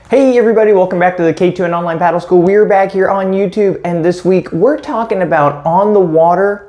Hey everybody, welcome back to the K2N Online Paddle School. We're back here on YouTube, and this week we're talking about on the water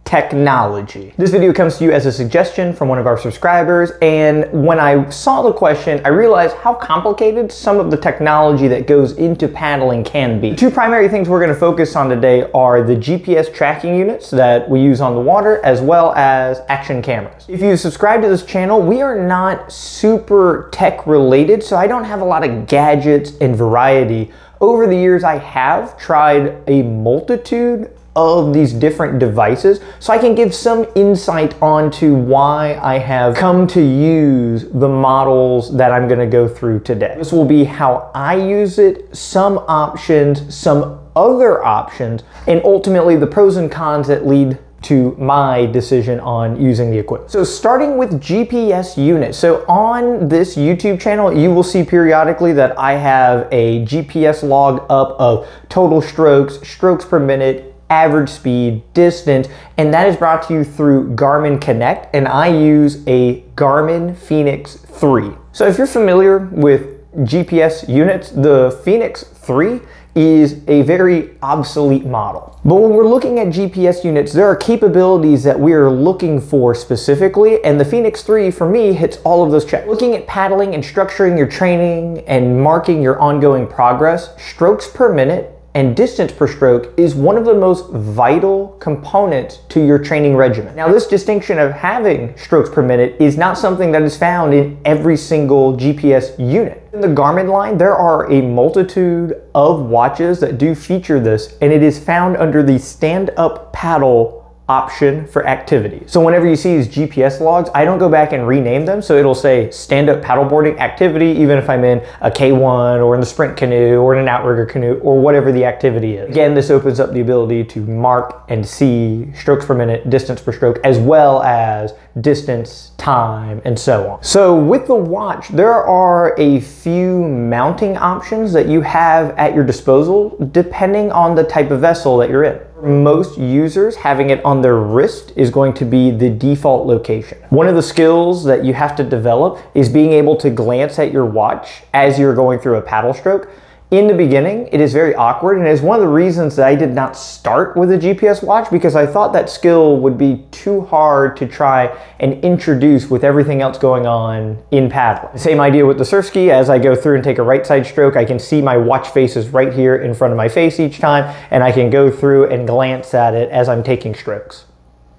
technology. This video comes to you as a suggestion from one of our subscribers, and when I saw the question, I realized how complicated some of the technology that goes into paddling can be. The two primary things we're going to focus on today are the GPS tracking units that we use on the water, as well as action cameras. If you subscribe to this channel, we are not super tech related, so I don't have a lot of gadgets and variety. Over the years, I have tried a multitude of these different devices, so I can give some insight onto why I have come to use the models that I'm going to go through today. This will be how I use it, some options, some other options, and ultimately the pros and cons that lead to my decision on using the equipment. So starting with GPS units. So on this YouTube channel, you will see periodically that I have a GPS log up of total strokes, strokes per minute, average speed, distance, and that is brought to you through Garmin Connect, and I use a Garmin Fenix 3. So if you're familiar with GPS units, the Fenix 3 is a very obsolete model. But when we're looking at GPS units, there are capabilities that we are looking for specifically, and the Fenix 3 for me hits all of those checks. Looking at paddling and structuring your training and marking your ongoing progress, strokes per minute and distance per stroke is one of the most vital components to your training regimen. Now, this distinction of having strokes per minute is not something that is found in every single GPS unit. In the Garmin line, there are a multitude of watches that do feature this, and it is found under the stand-up paddle option for activity. So whenever you see these GPS logs, I don't go back and rename them, so it'll say stand-up paddleboarding activity, even if I'm in a K1 or in the sprint canoe or in an outrigger canoe or whatever the activity is. Again, this opens up the ability to mark and see strokes per minute, distance per stroke, as well as distance, time, and so on. So with the watch, there are a few mounting options that you have at your disposal depending on the type of vessel that you're in. For most users, having it on their wrist is going to be the default location. One of the skills that you have to develop is being able to glance at your watch as you're going through a paddle stroke. In the beginning, it is very awkward, and it is one of the reasons that I did not start with a GPS watch, because I thought that skill would be too hard to try and introduce with everything else going on in paddling. Same idea with the surf ski. As I go through and take a right side stroke, I can see my watch faces right here in front of my face each time, and I can go through and glance at it as I'm taking strokes.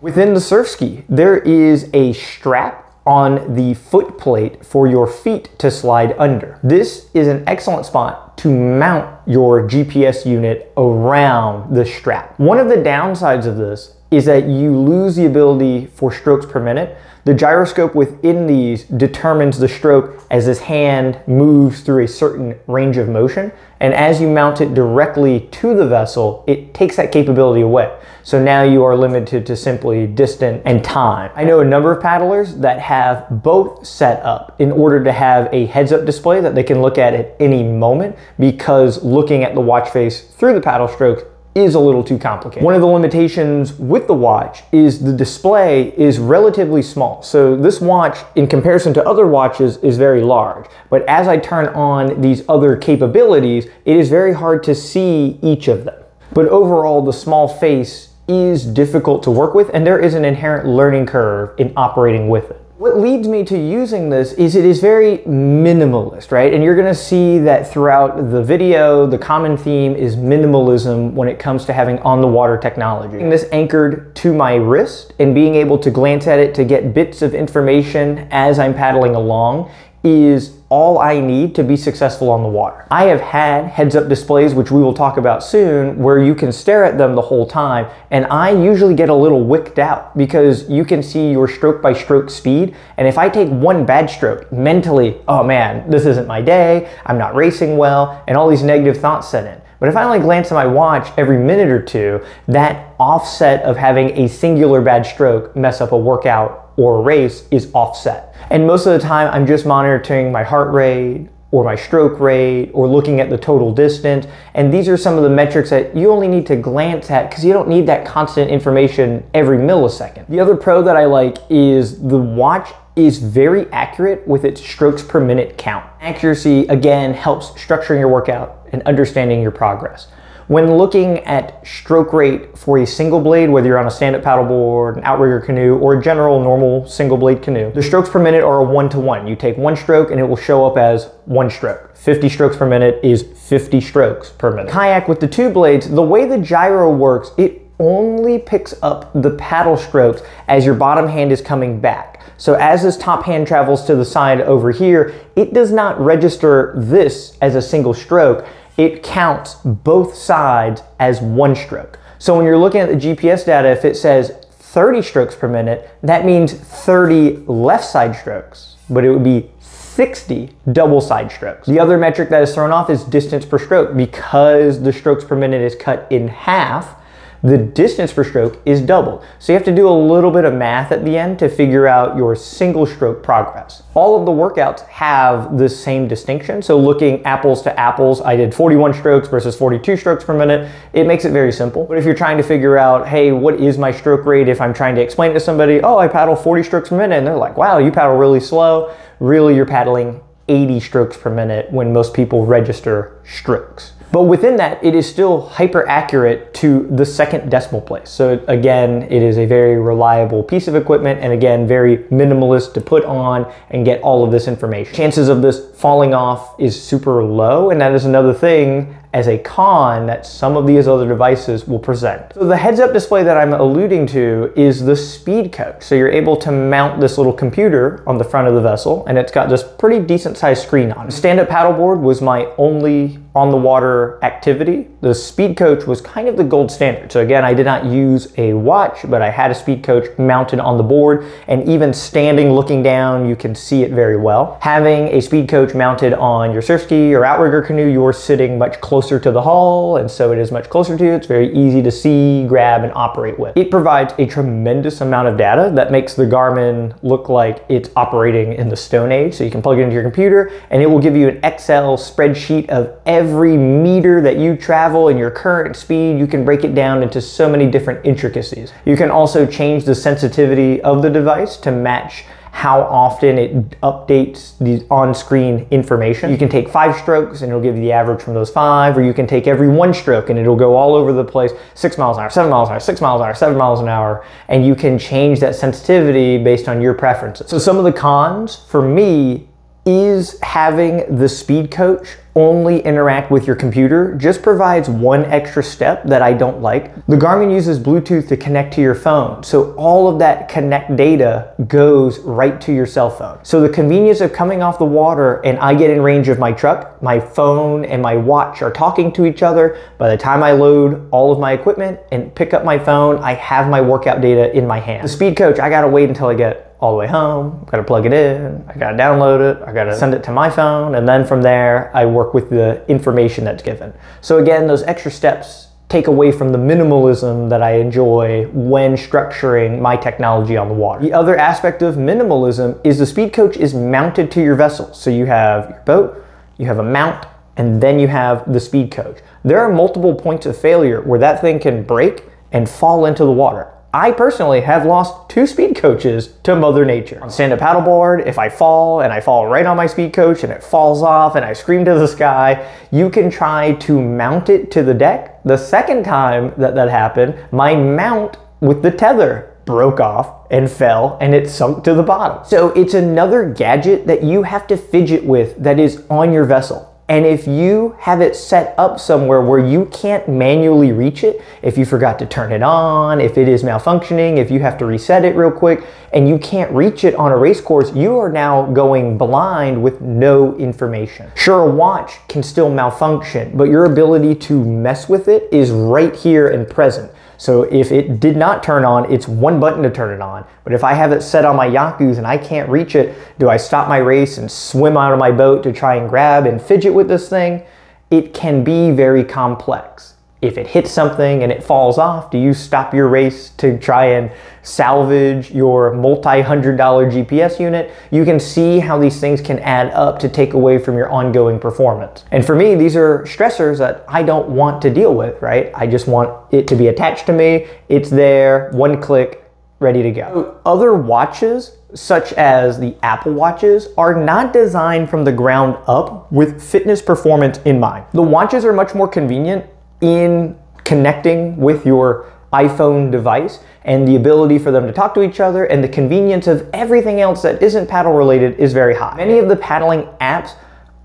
Within the surf ski, there is a strap on the foot plate for your feet to slide under. This is an excellent spot to mount your GPS unit around the strap. One of the downsides of this is that you lose the ability for strokes per minute. The gyroscope within these determines the stroke as this hand moves through a certain range of motion, and as you mount it directly to the vessel, it takes that capability away. So now you are limited to simply distance and time. I know a number of paddlers that have both set up in order to have a heads-up display that they can look at any moment, because looking at the watch face through the paddle stroke is a little too complicated. One of the limitations with the watch is the display is relatively small. So this watch, in comparison to other watches, is very large. But as I turn on these other capabilities, it is very hard to see each of them. But overall, the small face is difficult to work with, and there is an inherent learning curve in operating with it. What leads me to using this is it is very minimalist, right? And you're gonna see that throughout the video, the common theme is minimalism when it comes to having on-the-water technology. Having this anchored to my wrist and being able to glance at it to get bits of information as I'm paddling along is all I need to be successful on the water. I have had heads-up displays, which we will talk about soon, where you can stare at them the whole time, and I usually get a little wicked out because you can see your stroke-by-stroke speed, and if I take one bad stroke, mentally, oh man, this isn't my day, I'm not racing well, and all these negative thoughts set in. But if I only glance at my watch every minute or two, that offset of having a singular bad stroke mess up a workout or a race is offset. And most of the time, I'm just monitoring my heart rate or my stroke rate or looking at the total distance. And these are some of the metrics that you only need to glance at because you don't need that constant information every millisecond. The other pro that I like is the watch is very accurate with its strokes per minute count. Accuracy, again, helps structuring your workout and understanding your progress. When looking at stroke rate for a single blade, whether you're on a stand-up paddleboard, an outrigger canoe, or a general normal single blade canoe, the strokes per minute are a 1-to-1. You take one stroke and it will show up as one stroke. 50 strokes per minute is 50 strokes per minute. Kayak with the two blades, the way the gyro works, it only picks up the paddle strokes as your bottom hand is coming back. So as this top hand travels to the side over here, it does not register this as a single stroke. It counts both sides as one stroke. So when you're looking at the GPS data, if it says 30 strokes per minute, that means 30 left side strokes, but it would be 60 double side strokes. The other metric that is thrown off is distance per stroke. Because the strokes per minute is cut in half, the distance per stroke is doubled. So you have to do a little bit of math at the end to figure out your single stroke progress. All of the workouts have the same distinction. So looking apples to apples, I did 41 strokes versus 42 strokes per minute. It makes it very simple. But if you're trying to figure out, hey, what is my stroke rate? If I'm trying to explain it to somebody, oh, I paddle 40 strokes per minute. And they're like, wow, you paddle really slow. Really, you're paddling 80 strokes per minute when most people register strokes. But within that, it is still hyper accurate to the second decimal place. So again, it is a very reliable piece of equipment, and again, very minimalist to put on and get all of this information. Chances of this falling off is super low, and that is another thing as a con that some of these other devices will present. So the heads-up display that I'm alluding to is the speed coach. So you're able to mount this little computer on the front of the vessel, and it's got this pretty decent sized screen on it. Stand-up paddleboard was my only on the water activity. The speed coach was kind of the gold standard. So again, I did not use a watch, but I had a speed coach mounted on the board, and even standing looking down, you can see it very well. Having a speed coach mounted on your surf ski or outrigger canoe, you're sitting much closer to the hull, and so it is much closer to you. It's very easy to see, grab, and operate with. It provides a tremendous amount of data that makes the Garmin look like it's operating in the Stone Age. So you can plug it into your computer, and it will give you an Excel spreadsheet of every meter that you travel and your current speed. You can break it down into so many different intricacies. You can also change the sensitivity of the device to match how often it updates the on-screen information. You can take 5 strokes and it'll give you the average from those 5, or you can take every 1 stroke and it'll go all over the place, 6 miles an hour, 7 miles an hour, 6 miles an hour, 7 miles an hour, and you can change that sensitivity based on your preferences. So some of the cons for me is having the speed coach only interact with your computer just provides one extra step that I don't like. The Garmin uses Bluetooth to connect to your phone, so all of that connect data goes right to your cell phone. So the convenience of coming off the water and I get in range of my truck, my phone and my watch are talking to each other. By the time I load all of my equipment and pick up my phone, I have my workout data in my hand. The speed coach, I gotta wait until I get all the way home, I gotta plug it in, I gotta download it, I gotta send it to my phone, and then from there, I work with the information that's given. So again, those extra steps take away from the minimalism that I enjoy when structuring my technology on the water. The other aspect of minimalism is the speed coach is mounted to your vessel. So you have your boat, you have a mount, and then you have the speed coach. There are multiple points of failure where that thing can break and fall into the water. I personally have lost 2 speed coaches to Mother Nature. On stand-up paddleboard, if I fall and I fall right on my speed coach and it falls off and I scream to the sky, you can try to mount it to the deck. The second time that happened, my mount with the tether broke off and fell and it sunk to the bottom. So it's another gadget that you have to fidget with that is on your vessel. And if you have it set up somewhere where you can't manually reach it, if you forgot to turn it on, if it is malfunctioning, if you have to reset it real quick, and you can't reach it on a race course, you are now going blind with no information. Sure, a watch can still malfunction, but your ability to mess with it is right here and present. So if it did not turn on, it's one button to turn it on. But if I have it set on my Yaku's and I can't reach it, do I stop my race and swim out of my boat to try and grab and fidget with this thing? It can be very complex. If it hits something and it falls off, do you stop your race to try and salvage your multi-$100 GPS unit? You can see how these things can add up to take away from your ongoing performance. And for me, these are stressors that I don't want to deal with, right? I just want it to be attached to me. It's there, one click, ready to go. Other watches, such as the Apple Watches, are not designed from the ground up with fitness performance in mind. The watches are much more convenient in connecting with your iPhone device, and the ability for them to talk to each other and the convenience of everything else that isn't paddle related is very high. Many of the paddling apps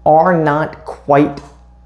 are not quite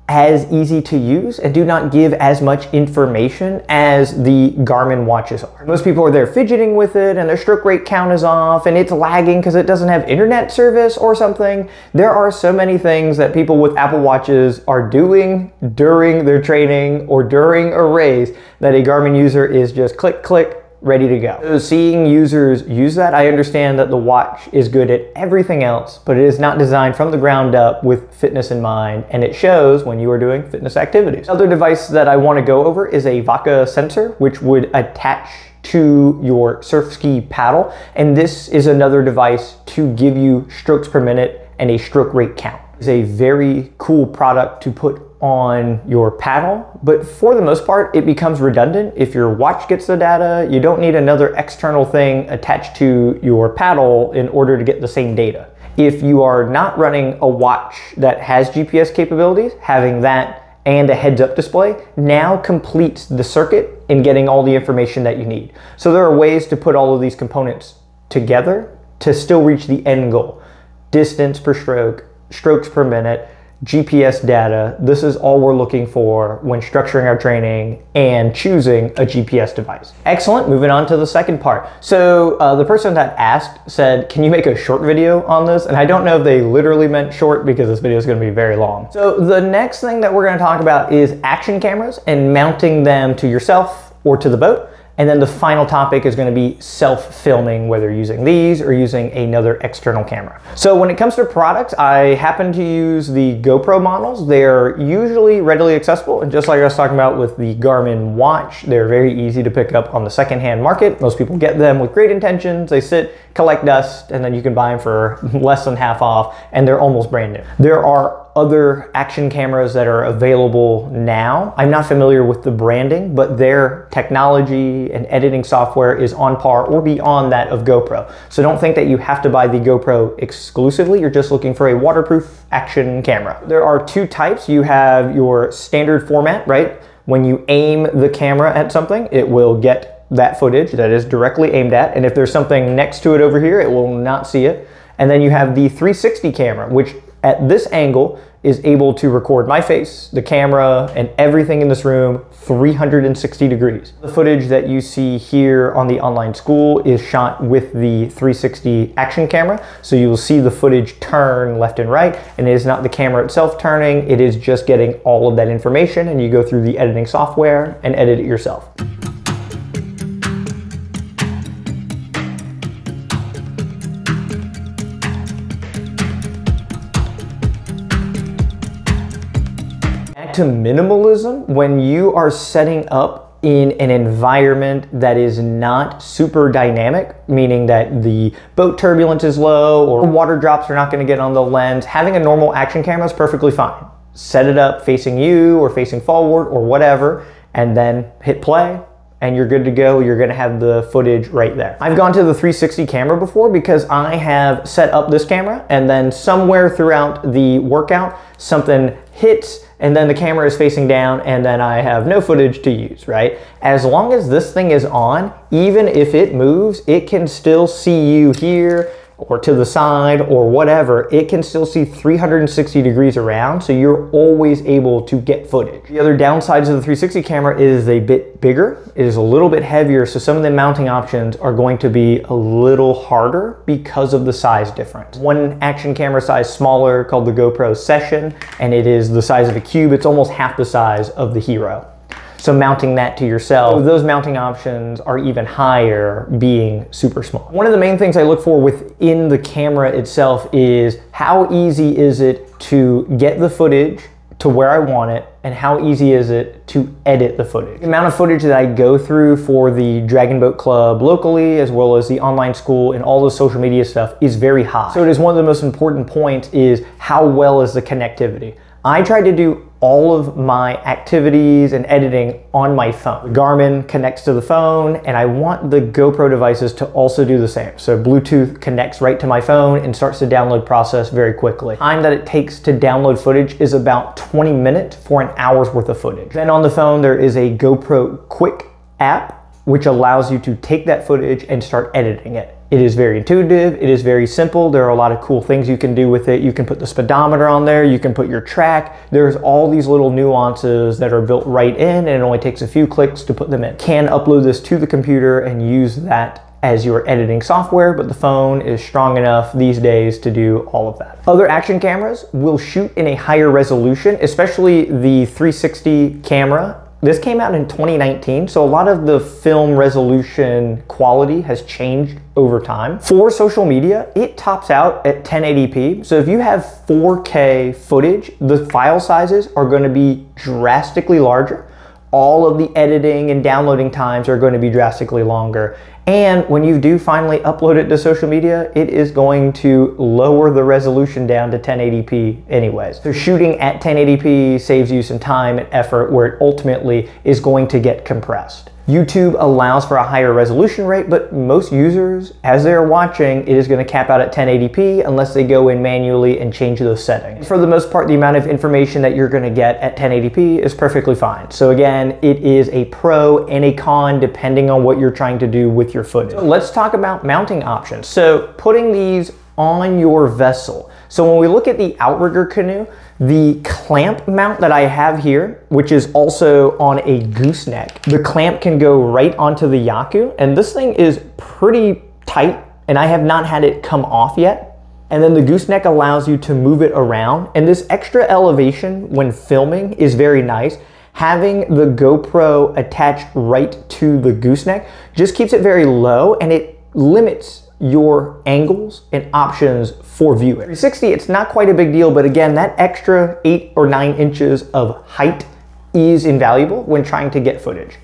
as easy to use and do not give as much information as the Garmin watches are. Most people are there fidgeting with it and their stroke rate count is off and it's lagging because it doesn't have internet service or something. There are so many things that people with Apple Watches are doing during their training or during a race that a Garmin user is just click, click, ready to go. So seeing users use that, I understand that the watch is good at everything else, but it is not designed from the ground up with fitness in mind, and it shows when you are doing fitness activities. Another device that I want to go over is a Vaca sensor, which would attach to your surf ski paddle, and this is another device to give you strokes per minute and a stroke rate count. It's a very cool product to put on your paddle, but for the most part it becomes redundant. If your watch gets the data, you don't need another external thing attached to your paddle in order to get the same data. If you are not running a watch that has GPS capabilities, having that and a heads-up display now completes the circuit in getting all the information that you need. So there are ways to put all of these components together to still reach the end goal. Distance per stroke, strokes per minute, GPS data. This is all we're looking for when structuring our training and choosing a GPS device. Excellent, moving on to the second part. So the person that asked said, can you make a short video on this? And I don't know if they literally meant short because this video is going to be very long. So the next thing that we're going to talk about is action cameras and mounting them to yourself or to the boat. And then the final topic is going to be self-filming, whether using these or using another external camera. So when it comes to products, I happen to use the GoPro models. They're usually readily accessible, and just like I was talking about with the Garmin watch, they're very easy to pick up on the secondhand market. Most people get them with great intentions. They sit, collect dust, and then you can buy them for less than half off, and they're almost brand new. There are other action cameras that are available now. I'm not familiar with the branding, but their technology and editing software is on par or beyond that of GoPro. So don't think that you have to buy the GoPro exclusively. You're just looking for a waterproof action camera. There are two types. You have your standard format, right? When you aim the camera at something, it will get that footage that is directly aimed at. And if there's something next to it over here, it will not see it. And then you have the 360 camera, which at this angle is able to record my face, the camera, and everything in this room 360 degrees. The footage that you see here on the online school is shot with the 360 action camera. So you will see the footage turn left and right, and it is not the camera itself turning, it is just getting all of that information, and you go through the editing software and edit it yourself. To minimalism, when you are setting up in an environment that is not super dynamic, meaning that the boat turbulence is low or water drops are not going to get on the lens, having a normal action camera is perfectly fine. Set it up facing you or facing forward or whatever, and then hit play, and you're good to go. You're gonna have the footage right there. I've gone to the 360 camera before because I have set up this camera, and then somewhere throughout the workout, something hits, and then the camera is facing down, and then I have no footage to use, right? As long as this thing is on, even if it moves, it can still see you here or to the side or whatever. It can still see 360 degrees around, so you're always able to get footage. The other downsides of the 360 camera is a bit bigger, it is a little bit heavier, so some of the mounting options are going to be a little harder because of the size difference. One action camera size smaller called the GoPro Session, and it is the size of a cube. It's almost half the size of the Hero. So mounting that to yourself, those mounting options are even higher being super small. One of the main things I look for within the camera itself is how easy is it to get the footage to where I want it, and how easy is it to edit the footage. The amount of footage that I go through for the Dragon Boat Club locally, as well as the online school and all the social media stuff, is very high. So it is one of the most important points is how well is the connectivity. I tried to do all of my activities and editing on my phone. Garmin connects to the phone, and I want the GoPro devices to also do the same. So Bluetooth connects right to my phone and starts the download process very quickly. The time that it takes to download footage is about 20 minutes for an hour's worth of footage. Then on the phone, there is a GoPro Quick app, which allows you to take that footage and start editing it. It is very intuitive, it is very simple. There are a lot of cool things you can do with it. You can put the speedometer on there, you can put your track. There's all these little nuances that are built right in, and it only takes a few clicks to put them in. Can upload this to the computer and use that as your editing software, but the phone is strong enough these days to do all of that. Other action cameras will shoot in a higher resolution, especially the 360 camera. This came out in 2019, so a lot of the film resolution quality has changed over time. For social media, it tops out at 1080p. So if you have 4K footage, the file sizes are going to be drastically larger. All of the editing and downloading times are going to be drastically longer. And when you do finally upload it to social media, it is going to lower the resolution down to 1080p anyways. So shooting at 1080p saves you some time and effort where it ultimately is going to get compressed. YouTube allows for a higher resolution rate, but most users, as they're watching, it is going to cap out at 1080p unless they go in manually and change those settings. For the most part, the amount of information that you're going to get at 1080p is perfectly fine. So again, it is a pro and a con depending on what you're trying to do with your footage. So let's talk about mounting options. So putting these on your vessel. So when we look at the outrigger canoe, the clamp mount that I have here, which is also on a gooseneck, the clamp can go right onto the Yaku, and this thing is pretty tight, and I have not had it come off yet. And then the gooseneck allows you to move it around, and this extra elevation when filming is very nice. Having the GoPro attached right to the gooseneck just keeps it very low, and it limits your angles and options for viewing. 360, it's not quite a big deal, but again, that extra 8 or 9 inches of height is invaluable when trying to get footage.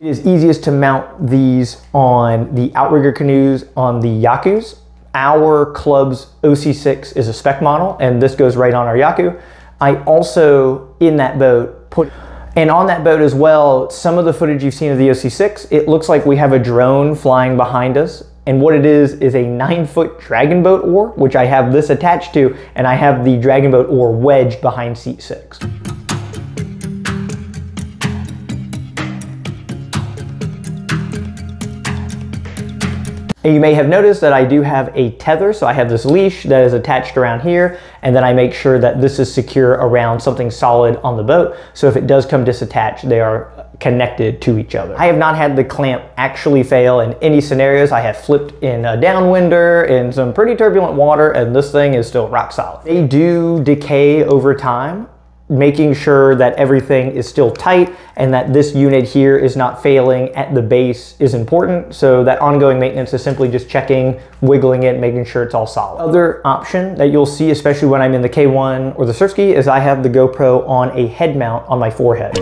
It is easiest to mount these on the outrigger canoes on the Yakus. Our club's OC6 is a spec model, and this goes right on our Yaku. I also, in that boat, and on that boat as well, some of the footage you've seen of the OC6, it looks like we have a drone flying behind us. And what it is a 9-foot dragon boat oar, which I have this attached to, and I have the dragon boat oar wedged behind seat 6. And you may have noticed that I do have a tether, so I have this leash that is attached around here, and then I make sure that this is secure around something solid on the boat, so if it does come disattached, they are connected to each other. I have not had the clamp actually fail in any scenarios. I have flipped in a downwinder, in some pretty turbulent water, and this thing is still rock solid. They do decay over time. Making sure that everything is still tight and that this unit here is not failing at the base is important. So that ongoing maintenance is simply just checking, wiggling it, making sure it's all solid. Other option that you'll see, especially when I'm in the K1 or the surf ski, is I have the GoPro on a head mount on my forehead.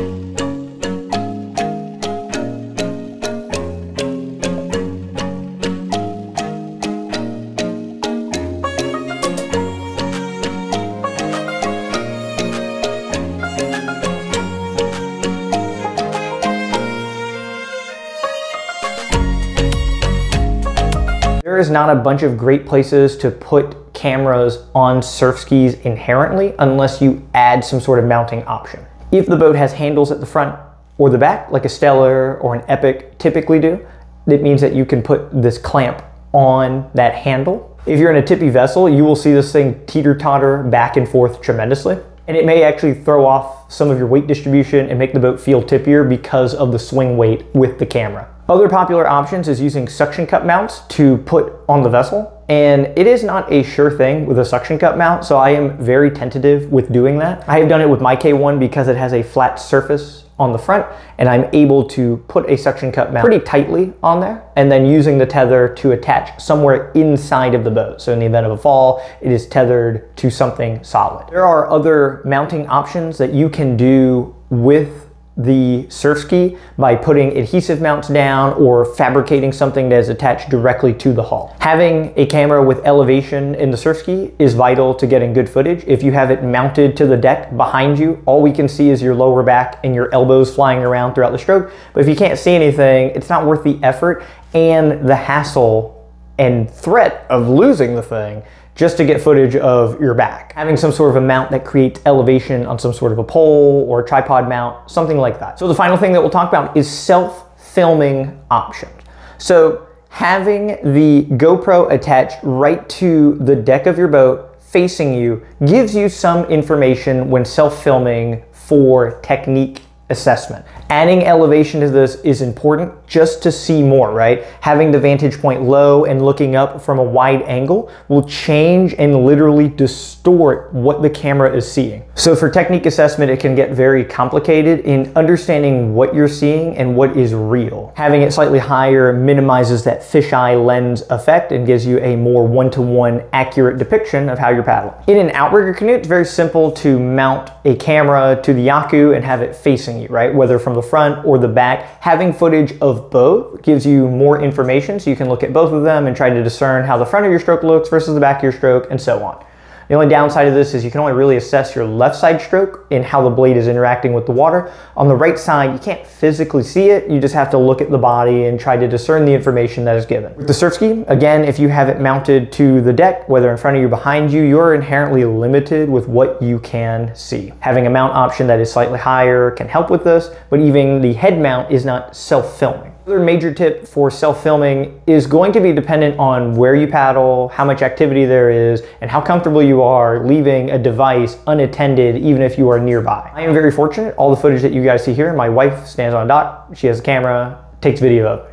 There is not a bunch of great places to put cameras on surf skis inherently unless you add some sort of mounting option. If the boat has handles at the front or the back, like a Stellar or an Epic typically do, it means that you can put this clamp on that handle. If you're in a tippy vessel, you will see this thing teeter-totter back and forth tremendously. And it may actually throw off some of your weight distribution and make the boat feel tippier because of the swing weight with the camera. Other popular options is using suction cup mounts to put on the vessel. And it is not a sure thing with a suction cup mount, so I am very tentative with doing that. I have done it with my K1 because it has a flat surface on the front, and I'm able to put a suction cup mount pretty tightly on there, and then using the tether to attach somewhere inside of the boat. So in the event of a fall, it is tethered to something solid. There are other mounting options that you can do with the surf ski by putting adhesive mounts down or fabricating something that is attached directly to the hull. Having a camera with elevation in the surf ski is vital to getting good footage. If you have it mounted to the deck behind you, all we can see is your lower back and your elbows flying around throughout the stroke. But if you can't see anything, it's not worth the effort and the hassle and threat of losing the thing just to get footage of your back. Having some sort of a mount that creates elevation on some sort of a pole or a tripod mount, something like that. So the final thing that we'll talk about is self-filming options. So having the GoPro attached right to the deck of your boat facing you gives you some information when self-filming for technique assessment. Adding elevation to this is important just to see more, right? Having the vantage point low and looking up from a wide angle will change and literally distort what the camera is seeing. So for technique assessment, it can get very complicated in understanding what you're seeing and what is real. Having it slightly higher minimizes that fisheye lens effect and gives you a more one-to-one accurate depiction of how you're paddling. In an outrigger canoe, it's very simple to mount a camera to the yaku and have it facing you, right? Whether from the front or the back. Having footage of both gives you more information, so you can look at both of them and try to discern how the front of your stroke looks versus the back of your stroke, and so on. The only downside of this is you can only really assess your left side stroke and how the blade is interacting with the water. On the right side, you can't physically see it. You just have to look at the body and try to discern the information that is given. With the surf ski, again, if you have it mounted to the deck, whether in front of you or behind you, you're inherently limited with what you can see. Having a mount option that is slightly higher can help with this, but even the head mount is not self-filming. Another major tip for self-filming is going to be dependent on where you paddle, how much activity there is, and how comfortable you are leaving a device unattended even if you are nearby. I am very fortunate. All the footage that you guys see here, my wife stands on a dock, she has a camera, takes video of it.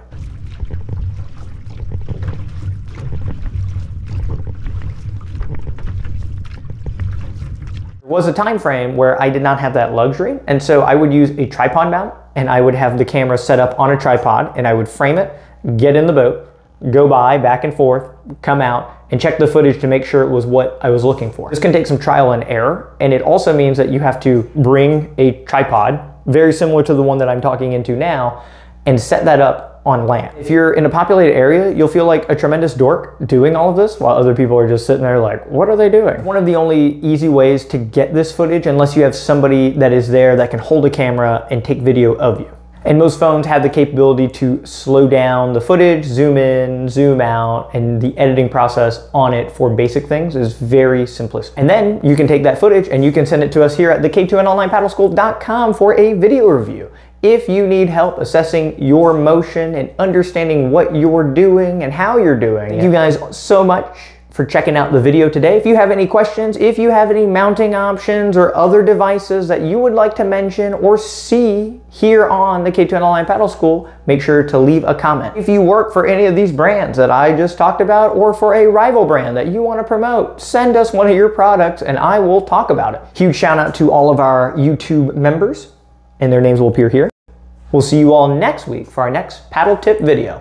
There was a time frame where I did not have that luxury, and so I would use a tripod mount, and I would have the camera set up on a tripod, and I would frame it, get in the boat, go by, back and forth, come out, and check the footage to make sure it was what I was looking for. This can take some trial and error, and it also means that you have to bring a tripod, very similar to the one that I'm talking into now, and set that up on land. If you're in a populated area, you'll feel like a tremendous dork doing all of this while other people are just sitting there like, what are they doing? One of the only easy ways to get this footage, unless you have somebody that is there that can hold a camera and take video of you. And most phones have the capability to slow down the footage, zoom in, zoom out, and the editing process on it for basic things is very simplistic. And then you can take that footage and you can send it to us here at the K2NOnlinePaddleSchool.com for a video review. If you need help assessing your motion and understanding what you're doing and how you're doing. Thank you guys so much for checking out the video today. If you have any questions, if you have any mounting options or other devices that you would like to mention or see here on the K2N Online Paddle School, make sure to leave a comment. If you work for any of these brands that I just talked about or for a rival brand that you want to promote, send us one of your products and I will talk about it. Huge shout out to all of our YouTube members, and their names will appear here. We'll see you all next week for our next paddle tip video.